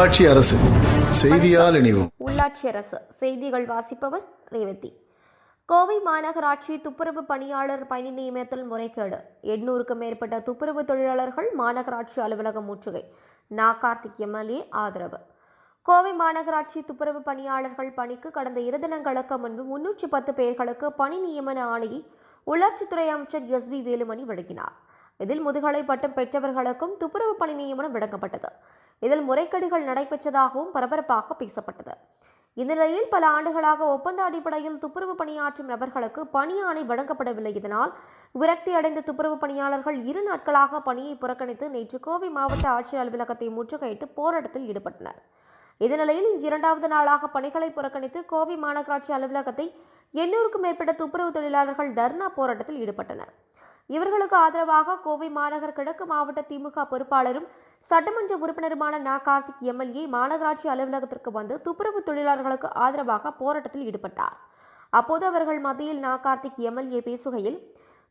உள்ளாட்சி அரசு செய்தியால் இணைவோம். உள்ளாட்சி அரசு செய்திகள் வாசிப்பவர் ரேவதி. கோவை மாநகராட்சி துப்புரவு பணியாளர் பணி நியமனத்தில் முறைகேடு. 800க்கும் மேற்பட்ட துப்புரவு தொழிலாளர்கள் மாநகராட்சி அலுவலகம் முற்றுகை. கார்த்திக் எம்எல்ஏ ஆதரவு. கோவை மாநகராட்சி துப்புரவு பணியாளர்கள் பணிக்கு கடந்த 2 தினங்களுக்கு முன்பு 310 பேர்களுக்கு பணி நியமன ஆணையை உள்ளாட்சித்துறை அமைச்சர் எஸ்.பி. வேலுமணி வழங்கினார். இதில் முதுகலை பட்டம் பெற்றவர்களுக்கும் துப்புரவு பணி நியமனம் வழங்கப்பட்டது. இதில் முறைகேடுகள் நடைபெற்றதாகவும் பரபரப்பாக பேசப்பட்டது. இந்நிலையில் பல ஆண்டுகளாக ஒப்பந்த அடிப்படையில் துப்புரவு பணியாற்றும் நபர்களுக்கு பணி ஆணை வழங்கப்படவில்லை. இதனால் விரக்தி அடைந்த துப்புரவு பணியாளர்கள் 2 நாட்களாக பணியை புறக்கணித்து நேற்று கோவை மாவட்ட ஆட்சியர் அலுவலகத்தை முற்றுகையிட்டு போராட்டத்தில் ஈடுபட்டனர். இந்நிலையில் இன்று 2வது நாளாக பணிகளை புறக்கணித்து கோவை மாநகராட்சி அலுவலகத்தை 800க்கும் மேற்பட்ட துப்புரவு தொழிலாளர்கள் தர்ணா போராட்டத்தில் ஈடுபட்டனர். இவர்களுக்கு ஆதரவாக கோவை மாநகர் கிழக்கு மாவட்ட திமுக பொறுப்பாளரும் சட்டமன்ற உறுப்பினருமான கார்த்திக் எம்எல்ஏ மாநகராட்சி அலுவலகத்திற்கு வந்து துப்புரவு தொழிலாளர்களுக்கு ஆதரவாக போராட்டத்தில் ஈடுபட்டார். அப்போது அவர்கள் மத்தியில் கார்த்திக் எம்எல்ஏ பேசுகையில்,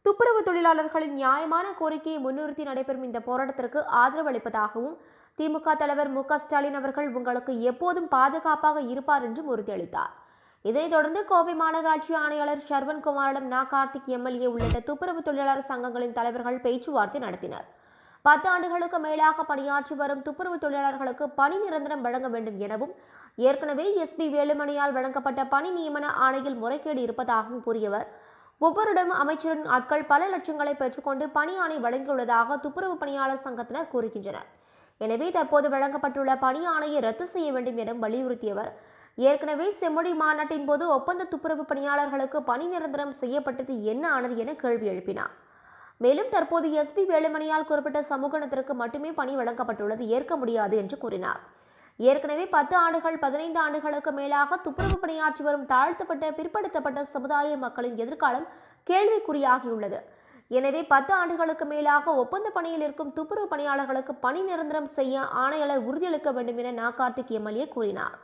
துப்புரவு தொழிலாளர்களின் நியாயமான கோரிக்கையை முன்னிறுத்தி நடைபெறும் இந்த போராட்டத்திற்கு ஆதரவு அளிப்பதாகவும் திமுக தலைவர் மு.க. ஸ்டாலின் அவர்கள் உங்களுக்கு எப்போதும் பாதுகாப்பாக இருப்பார் என்றும் உறுதியளித்தார். இதைத் தொடர்ந்து கோவை மாநகராட்சி ஆணையாளர் ஷர்வன்குமாரிடம் கார்த்திக் எம்எல்ஏ உள்ளிட்ட துப்புரவு தொழிலாளர் சங்கங்களின் தலைவர்கள் பேச்சுவார்த்தை நடத்தினர். 10 ஆண்டுகளுக்கு மேலாக பணியாற்றி வரும் துப்புரவு தொழிலாளர்களுக்கு பணி நிரந்தரம் வழங்க வேண்டும் எனவும், ஏற்கனவே எஸ்.பி. வேலுமணியால் வழங்கப்பட்ட பணி நியமன ஆணையில் முறைகேடு இருப்பதாகவும் கூறியவர், ஒவ்வொருடமும் அமைச்சரின் ஆட்கள் பல லட்சங்களை பெற்றுக்கொண்டு பணி ஆணை வழங்கியுள்ளதாக துப்புரவு பணியாளர் சங்கத்தினர் கூறுகின்றனர். எனவே தற்போது வழங்கப்பட்டுள்ள பணி ஆணையை ரத்து செய்ய வேண்டும் என வலியுறுத்தியவர், ஏற்கனவே செம்மொழி மாநாட்டின் போது ஒப்பந்த துப்புரவு பணியாளர்களுக்கு பணி நிரந்தரம் செய்யப்பட்டது என்ன ஆனது என கேள்வி எழுப்பினார். மேலும் தற்போது எஸ்.பி. வேலுமணியால் குறிப்பிட்ட சமூகத்திற்கு மட்டுமே பணி வழங்கப்பட்டுள்ளது ஏற்க முடியாது என்று கூறினார். ஏற்கனவே 10 ஆண்டுகள் 15 ஆண்டுகளுக்கு மேலாக துப்புரவு பணியாற்றி வரும் தாழ்த்தப்பட்ட பிற்படுத்தப்பட்ட சமுதாய மக்களின் எதிர்காலம் கேள்விக்குறியாகியுள்ளது. எனவே 10 ஆண்டுகளுக்கு மேலாக ஒப்பந்த பணியில் இருக்கும் துப்புரவு பணியாளர்களுக்கு பணி நிரந்தரம் செய்ய ஆணையாளர் உறுதியளிக்க வேண்டும் என கார்த்திக் எம்எல்ஏ கூறினார்.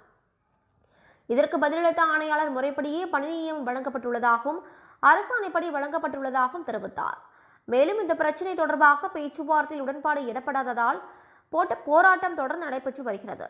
இதற்கு பதிலளித்த ஆணையாளர் முறைப்படியே பணி நியமனம் வழங்கப்பட்டுள்ளதாகவும் அரசாணைப்படி வழங்கப்பட்டுள்ளதாகவும் தெரிவித்தார். மேலும் இந்த பிரச்சினை தொடர்பாக பேச்சுவார்த்தையில் உடன்பாடு எட்டப்படாததால் போராட்டம் தொடர்ந்து நடைபெற்று வருகிறது.